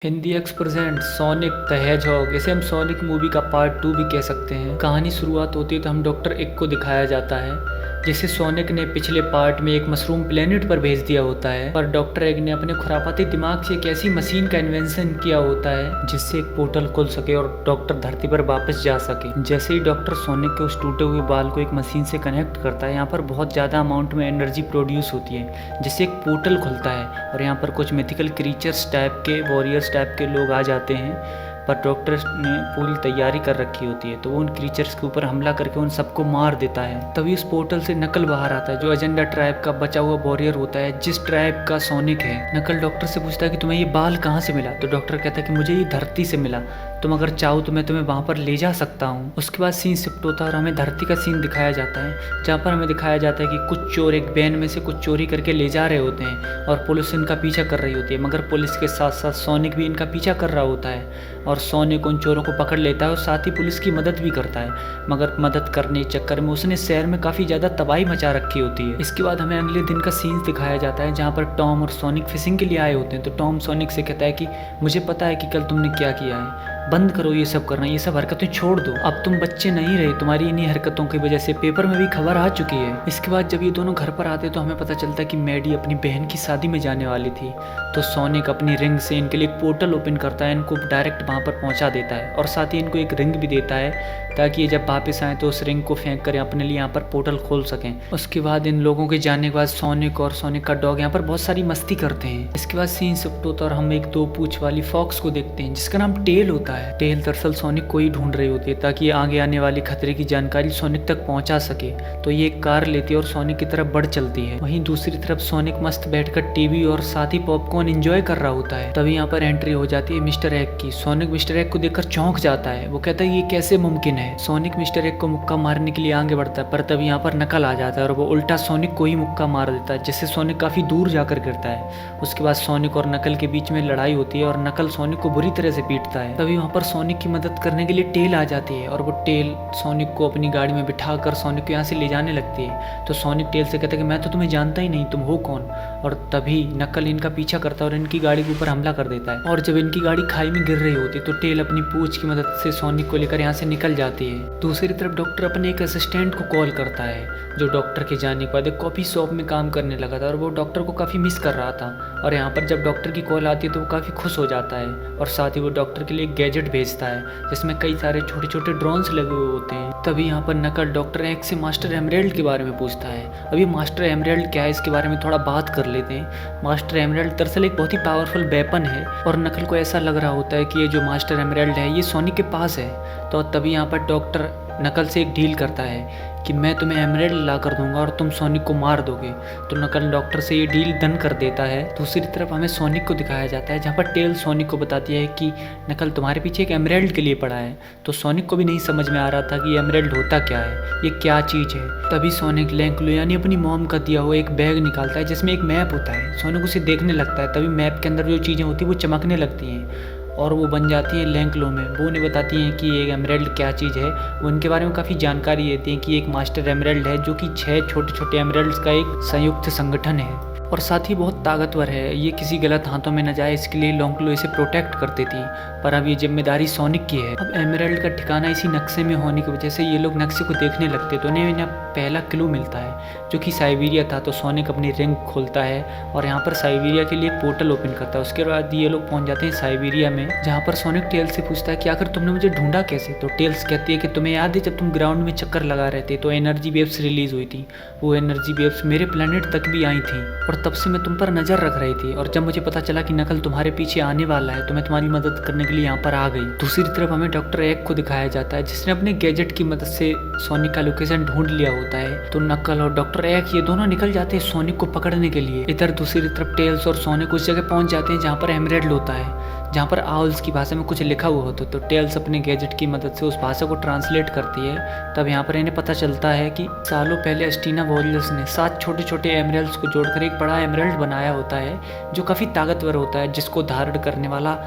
Hindi x present sonic the hedgehog. इसे हम sonic movie का पार्ट 2 भी कह सकते हैं। कहानी शुरुआत होती है तो हम डॉक्टर एक को दिखाया जाता है जिसे सोनिक ने पिछले पार्ट में एक मशरूम प्लेनेट पर भेज दिया होता है। पर डॉक्टर एक ने अपने खुरापाती दिमाग से एक ऐसी मशीन का इन्वेंशन किया होता है जिससे एक पोर्टल खुल सके और डॉक्टर धरती पर वापस जा सके। जैसे ही डॉक्टर सोनिक के उस टूटे हुए बाल को एक मशीन से कनेक्ट करता है, यहाँ पर बहुत ज़्यादा अमाउंट में एनर्जी प्रोड्यूस होती है जिससे एक पोर्टल खुलता है और यहाँ पर कुछ मिथिकल क्रीचर्स टाइप के, वॉरियर्स टाइप के लोग आ जाते हैं। पर डॉक्टर ने पूरी तैयारी कर रखी होती है तो वो उन क्रीचर्स के ऊपर हमला करके उन सबको मार देता है। तभी उस पोर्टल से नकल बाहर आता है जो एजेंडा ट्राइब का बचा हुआ वॉरियर होता है, जिस ट्राइब का सोनिक है। नकल डॉक्टर से पूछता है कि तुम्हें ये बाल कहाँ से मिला, तो डॉक्टर कहता है कि मुझे ये धरती से मिला, तुम अगर चाहो तो मैं तुम्हें वहाँ पर ले जा सकता हूँ। उसके बाद सीन शिफ्ट होता है और हमें धरती का सीन दिखाया जाता है जहाँ पर हमें दिखाया जाता है कि कुछ चोर एक वैन में से कुछ चोरी करके ले जा रहे होते हैं और पुलिस इनका पीछा कर रही होती है। मगर पुलिस के साथ साथ सोनिक भी इनका पीछा कर रहा होता है और सोनिक उन चोरों को पकड़ लेता है और साथ ही पुलिस की मदद भी करता है। मगर मदद करने के चक्कर में उसने शहर में काफ़ी ज़्यादा तबाही मचा रखी होती है। इसके बाद हमें अगले दिन का सीन दिखाया जाता है जहाँ पर टॉम और सोनिक फिशिंग के लिए आए होते हैं। तो टॉम सोनिक से कहता है कि मुझे पता है कि कल तुमने क्या किया है, बंद करो ये सब करना, ये सब हरकतें छोड़ दो, अब तुम बच्चे नहीं रहे, तुम्हारी इन्हीं हरकतों की वजह से पेपर में भी खबर आ चुकी है। इसके बाद जब ये दोनों घर पर आते तो हमें पता चलता है कि मैडी अपनी बहन की शादी में जाने वाली थी। तो सोनिक अपनी रिंग से इनके लिए एक पोर्टल ओपन करता है, इनको डायरेक्ट वहाँ पर पहुँचा देता है और साथ ही इनको एक रिंग भी देता है ताकि ये जब वापस आए तो उस रिंग को फेंक कर अपने लिए यहाँ पर पोर्टल खोल सकें। उसके बाद इन लोगों के जाने के बाद सोनिक और सोनिक का डॉग यहाँ पर बहुत सारी मस्ती करते हैं। इसके बाद सीन शिफ्ट होता है और हम एक 2 पूंछ वाली फॉक्स को देखते हैं जिसका नाम टेल होता है। टेल दरअसल सोनिक को ही ढूंढ रही होती है ताकि आगे आने वाली खतरे की जानकारी सोनिक तक पहुंचा सके। तो ये एक कार लेती है और सोनिक की तरफ बढ़ चलती है। वहीं दूसरी तरफ सोनिक मस्त बैठकर टीवी और साथ ही पॉपकॉर्न एंजॉय कर रहा होता है। तभी यहाँ पर एंट्री हो जाती है मिस्टर एग की। सोनिक मिस्टर एग को देखकर चौंक जाता है, वो कहता है ये कैसे मुमकिन है। सोनिक मिस्टर एग को मुक्का मारने के लिए आगे बढ़ता है पर तभी यहाँ पर नकल आ जाता है और वो उल्टा सोनिक को ही मुक्का मार देता है जिससे सोनिक काफी दूर जाकर गिरता है। उसके बाद सोनिक और नकल के बीच में लड़ाई होती है और नकल सोनिक को बुरी तरह से पीटता है। तभी वहाँ पर सोनिक की मदद करने के लिए टेल आ जाती है और वो टेल सोनिक को अपनी गाड़ी में बिठाकर सोनिक को यहाँ से ले जाने लगती है। तो सोनिक टेल से कहता है कि मैं तो तुम्हें जानता ही नहीं, तुम हो कौन। और तभी नकल इनका पीछा करता है और इनकी गाड़ी के ऊपर हमला कर देता है। और जब इनकी गाड़ी खाई में गिर रही होती है तो टेल अपनी पूंछ की मदद से सोनिक को लेकर यहाँ से निकल जाती है। दूसरी तरफ डॉक्टर अपने एक असिस्टेंट को कॉल करता है जो डॉक्टर के जाने के बाद एक कॉफी शॉप में काम करने लगा था और वो डॉक्टर को काफ़ी मिस कर रहा था। और यहाँ पर जब डॉक्टर की कॉल आती है तो वो काफ़ी खुश हो जाता है और साथ ही वो डॉक्टर के लिए एक गैजेट भेजता है जिसमें कई सारे छोटे छोटे ड्रोन्स लगे हुए होते हैं। तभी यहाँ पर नकल डॉक्टर एक्स से मास्टर एमरेल्ड के बारे में पूछता है। अभी मास्टर एमरेल्ड क्या है इसके बारे में थोड़ा बात कर लेते हैं। मास्टर एमरेल्ड दरअसल एक बहुत ही पावरफुल वेपन है और नकल को ऐसा लग रहा होता है कि ये जो मास्टर एमरेल्ड है ये सोनिक के पास है। तो तभी यहाँ पर डॉक्टर नकल से एक डील करता है कि मैं तुम्हें एमरेल्ड ला कर दूंगा और तुम सोनिक को मार दोगे। तो नकल डॉक्टर से ये डील डन कर देता है। दूसरी तरफ हमें सोनिक को दिखाया जाता है जहाँ पर टेल सोनिक को बताती है कि नकल तुम्हारे पीछे एक एमरेल्ड के लिए पड़ा है। तो सोनिक को भी नहीं समझ में आ रहा था कि एमरेल्ड होता क्या है, ये क्या चीज़ है। तभी सोनिक लैंकलो यानी अपनी मॉम का दिया हुआ एक बैग निकालता है जिसमें एक मैप होता है। सोनिक उसे देखने लगता है, तभी मैप के अंदर जो चीज़ें होती हैं वो चमकने लगती हैं और वो बन जाती है लैंकलो में। वो उन्हें बताती हैं कि एक एमरेल्ड क्या चीज़ है। वो उनके बारे में काफ़ी जानकारी देती हैं कि एक मास्टर एमरेल्ड है जो कि 6 छोटे छोटे एमरेल्ड्स का एक संयुक्त संगठन है और साथ ही बहुत ताकतवर है। ये किसी गलत हाथों में न जाए इसके लिए लैंकलो इसे प्रोटेक्ट करती थी, पर अब ये जिम्मेदारी सोनिक की है। अब एमरेल्ड का ठिकाना इसी नक्शे में होने की वजह से ये लोग नक्शे को देखने लगते तो उन्हें पहला क्लू मिलता है जो कि साइबेरिया था। तो सोनिक अपनी रिंग खोलता है और यहाँ पर साइबेरिया के लिए एक पोर्टल ओपन करता है। उसके बाद ये लोग पहुँच जाते हैं साइबेरिया में जहाँ पर सोनिक टेल्स से पूछता है कि आखिर तुमने मुझे ढूंढा कैसे। तो टेल्स कहती है कि तुम्हें याद है जब तुम ग्राउंड में चक्कर लगा रहे थे तो एनर्जी वेव्स रिलीज हुई थी, वो एनर्जी वेव्स मेरे प्लेनेट तक भी आई थी और तब से मैं तुम पर नजर रख रही थी। और जब मुझे पता चला कि नकल तुम्हारे पीछे आने वाला है तो मैं तुम्हारी मदद करने के लिए यहाँ पर आ गई। दूसरी तरफ हमें डॉक्टर एग को दिखाया जाता है जिसने अपने गैजेट की मदद से सोनिक का लोकेशन ढूंढ लिया होता है। तो नकल और डॉक्टर एग ये दोनों निकल जाते हैं सोनिक को पकड़ने के लिए। इधर दूसरी तरफ टेल्स और सोनिक उस जगह पहुंच जाते हैं जहाँ पर एमरेल्ड होता है, जहाँ पर आउल्स की भाषा में कुछ लिखा हुआ होता है। तो टेल्स अपने गैजेट की मदद से उस भाषा को ट्रांसलेट करती है। तब यहाँ पर इन्हें पता चलता है कि सालों पहले अस्टीना वॉरियर्स ने 7 छोटे छोटे एमरेल्ड्स को जोड़कर एक बड़ा एमरेल्ड बनाया होता है जो काफ़ी ताकतवर होता है, जिसको धारण करने वाला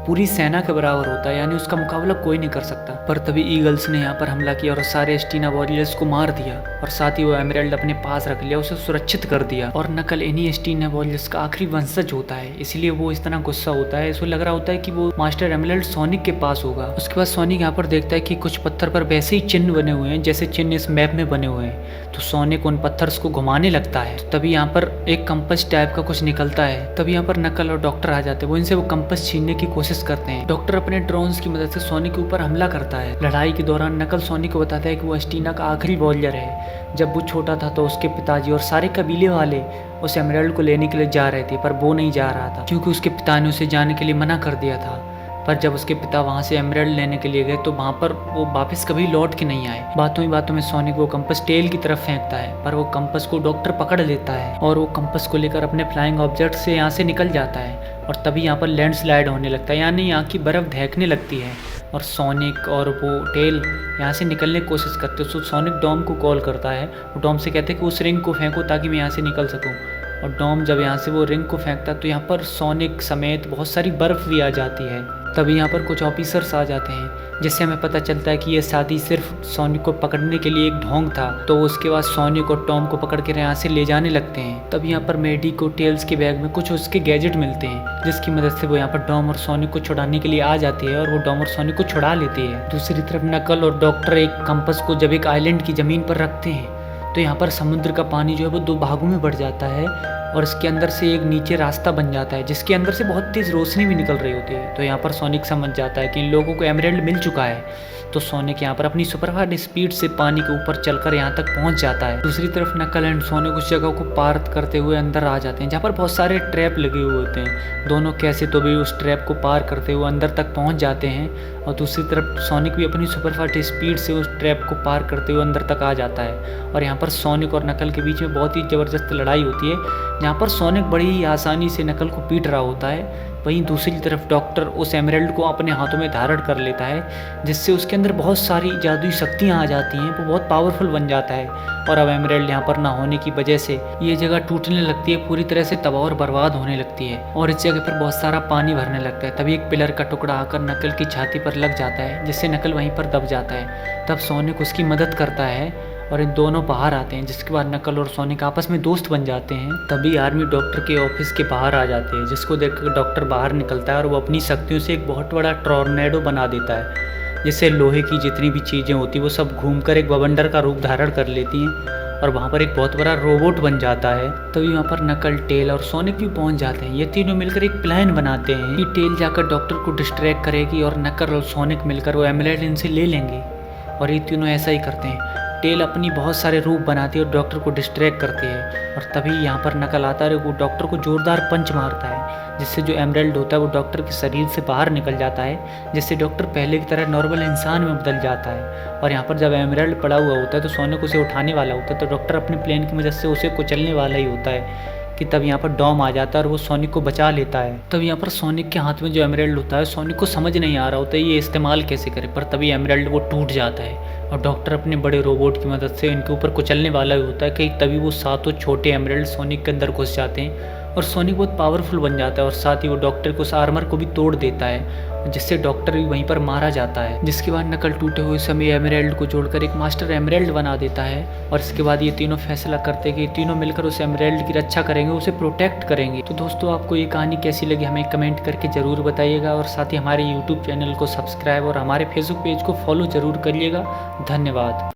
पूरी सेना के बराबर होता है, यानी उसका मुकाबला कोई नहीं कर सकता। पर तभी ईगल्स ने यहाँ पर हमला किया और सारे एस्टीना वॉरियर्स को मार दिया और साथ ही वो एमराल्ड अपने पास रख लिया, उसे सुरक्षित कर दिया। और नकल इन्हीं एस्टीना वॉरियर्स का आखिरी वंशज होता है, इसलिए वो इस तरह गुस्सा होता है। इसको लग रहा होता है कि वो मास्टर एमराल्ड सोनिक के पास होगा। उसके बाद सोनिक यहाँ पर देखता है कि कुछ पत्थर पर वैसे ही चिन्ह बने हुए हैं जैसे चिन्ह इस मैप में बने हुए हैं, तो सोनिक उन पत्थर्स को घुमाने लगता है। तो तभी यहाँ पर एक कंपस टाइप का कुछ निकलता है। तभी यहाँ पर नकल और डॉक्टर आ जाते हैं, वो इनसे वो कंपस छीनने की कोशिश करते हैं। डॉक्टर अपने ड्रोन्स की मदद से सोनिक के ऊपर हमला करता है। लड़ाई के दौरान नकल सोनिक को बताता है कि वो एस्टीना का आखिरी वॉरियर है। जब वो छोटा था तो उसके पिताजी और सारे कबीले वाले उस एमराल्ड को लेने के लिए जा रहे थे, पर वो नहीं जा रहा था क्योंकि उसके पिता ने उसे जाने के लिए मना कर दिया था। पर जब उसके पिता वहाँ से एमराल्ड लेने के लिए गए तो वहाँ पर वो वापस कभी लौट के नहीं आए। बातों ही बातों में सोनिक वो कंपस टेल की तरफ फेंकता है, पर वो कंपस को डॉक्टर पकड़ लेता है और वो कंपस को लेकर अपने फ्लाइंग ऑब्जेक्ट से यहाँ से निकल जाता है। और तभी यहाँ पर लैंडस्लाइड होने लगता है, यानी यहाँ की बर्फ़ धैकने लगती है और सोनिक और वो टेल यहाँ से निकलने की कोशिश करते हैं। तो सोनिक डॉम को कॉल करता है, वो डॉम से कहते हैं कि उस रिंग को फेंको ताकि मैं यहाँ से निकल सकूँ। और डॉम जब यहाँ से वो रिंग को फेंकता है तो यहाँ पर सोनिक समेत बहुत सारी बर्फ़ भी आ जाती है। तभी यहाँ पर कुछ ऑफिसर्स आ जाते हैं, जिससे हमें पता चलता है कि ये शादी सिर्फ सोनिक को पकड़ने के लिए एक ढोंग था। तो उसके बाद सोनिक और टॉम को पकड़ कर यहाँ से ले जाने लगते हैं। तभी यहाँ पर मेडी को टेल्स के बैग में कुछ उसके गैजेट मिलते हैं, जिसकी मदद से वो यहाँ पर डॉम और सोनिक को छुड़ाने के लिए आ जाती है और वो डॉम और सोनिक को छुड़ा लेती है। दूसरी तरफ नकल और डॉक्टर एक कंपस को जब एक आइलैंड की ज़मीन पर रखते हैं तो यहाँ पर समुद्र का पानी जो है वो 2 भागों में बढ़ जाता है और इसके अंदर से एक नीचे रास्ता बन जाता है, जिसके अंदर से बहुत तेज़ रोशनी भी निकल रही होती है। तो यहाँ पर सोनिक समझ जाता है कि इन लोगों को एमराल्ड मिल चुका है। तो सोनिक यहाँ पर अपनी सुपरफास्ट स्पीड से पानी के ऊपर चलकर यहाँ तक पहुँच जाता है। दूसरी तरफ नकल एंड सोनिक उस जगह को पार करते हुए अंदर आ जाते हैं, जहाँ पर बहुत सारे ट्रैप लगे हुए होते हैं। दोनों कैसे तो भी उस ट्रैप को पार करते हुए अंदर तक पहुँच जाते हैं और दूसरी तरफ सोनिक भी अपनी सुपरफास्ट स्पीड से उस ट्रैप को पार करते हुए अंदर तक आ जाता है। और यहाँ पर सोनिक और नकल के बीच में बहुत ही ज़बरदस्त लड़ाई होती है, जहाँ पर सोनिक बड़ी ही आसानी से नकल को पीट रहा होता है। वहीं दूसरी तरफ डॉक्टर उस एमराल्ड को अपने हाथों में धारण कर लेता है, जिससे उसके अंदर बहुत सारी जादुई शक्तियाँ आ जाती हैं, वो बहुत पावरफुल बन जाता है। और अब एमराल्ड यहाँ पर ना होने की वजह से ये जगह टूटने लगती है, पूरी तरह से तबाह और बर्बाद होने लगती है और इस जगह पर बहुत सारा पानी भरने लगता है। तभी एक पिलर का टुकड़ा आकर नकल की छाती पर लग जाता है, जिससे नकल वहीं पर दब जाता है। तब सोनिक उसकी मदद करता है और इन दोनों बाहर आते हैं, जिसके बाद नकल और सोनिक आपस में दोस्त बन जाते हैं। तभी आर्मी डॉक्टर के ऑफिस के बाहर आ जाते हैं, जिसको देखकर डॉक्टर बाहर निकलता है और वो अपनी शक्तियों से एक बहुत बड़ा टॉर्नेडो बना देता है, जिससे लोहे की जितनी भी चीज़ें होती वो सब घूमकर एक बवंडर का रूप धारण कर लेती हैं और वहाँ पर एक बहुत बड़ा रोबोट बन जाता है। तभी वहाँ पर नकल, टेल और सोनिक भी पहुँच जाते हैं। ये तीनों मिलकर एक प्लान बनाते हैं कि टेल जाकर डॉक्टर को डिस्ट्रैक्ट करेगी और नकल और सोनिक मिलकर वो एमराल्ड इनसे ले लेंगे। और ये तीनों ऐसा ही करते हैं। टेल अपनी बहुत सारे रूप बनाती है और डॉक्टर को डिस्ट्रैक्ट करती है और तभी यहाँ पर नकल आता है, वो डॉक्टर को जोरदार पंच मारता है, जिससे जो एमराल्ड होता है वो डॉक्टर के शरीर से बाहर निकल जाता है, जिससे डॉक्टर पहले की तरह नॉर्मल इंसान में बदल जाता है। और यहाँ पर जब एमराल्ड पड़ा हुआ होता है तो सोनिक उसे उठाने वाला होता है, तो डॉक्टर अपने प्लेन की मदद से उसे कुचलने वाला ही होता है कि तब यहाँ पर डॉम आ जाता है और वो सोनिक को बचा लेता है। तब यहाँ पर सोनिक के हाथ में जो एमराल्ड होता है, सोनिक को समझ नहीं आ रहा होता है ये इस्तेमाल कैसे करे, पर तभी एमराल्ड वो टूट जाता है और डॉक्टर अपने बड़े रोबोट की मदद से इनके ऊपर कुचलने वाला ही होता है कि तभी वो 7 छोटे एमराल्ड सोनिक के अंदर घुस जाते हैं और सोनिक बहुत पावरफुल बन जाता है और साथ ही वो डॉक्टर को उस आर्मर को भी तोड़ देता है, जिससे डॉक्टर भी वहीं पर मारा जाता है। जिसके बाद नकल टूटे हुए समय एमराल्ड को जोड़कर एक मास्टर एमराल्ड बना देता है और इसके बाद ये तीनों फैसला करते हैं कि तीनों मिलकर उस एमराल्ड की रक्षा करेंगे, उसे प्रोटेक्ट करेंगे। तो दोस्तों, आपको ये कहानी कैसी लगी हमें कमेंट करके ज़रूर बताइएगा और साथ ही हमारे यूट्यूब चैनल को सब्सक्राइब और हमारे फेसबुक पेज को फॉलो ज़रूर करिएगा। धन्यवाद।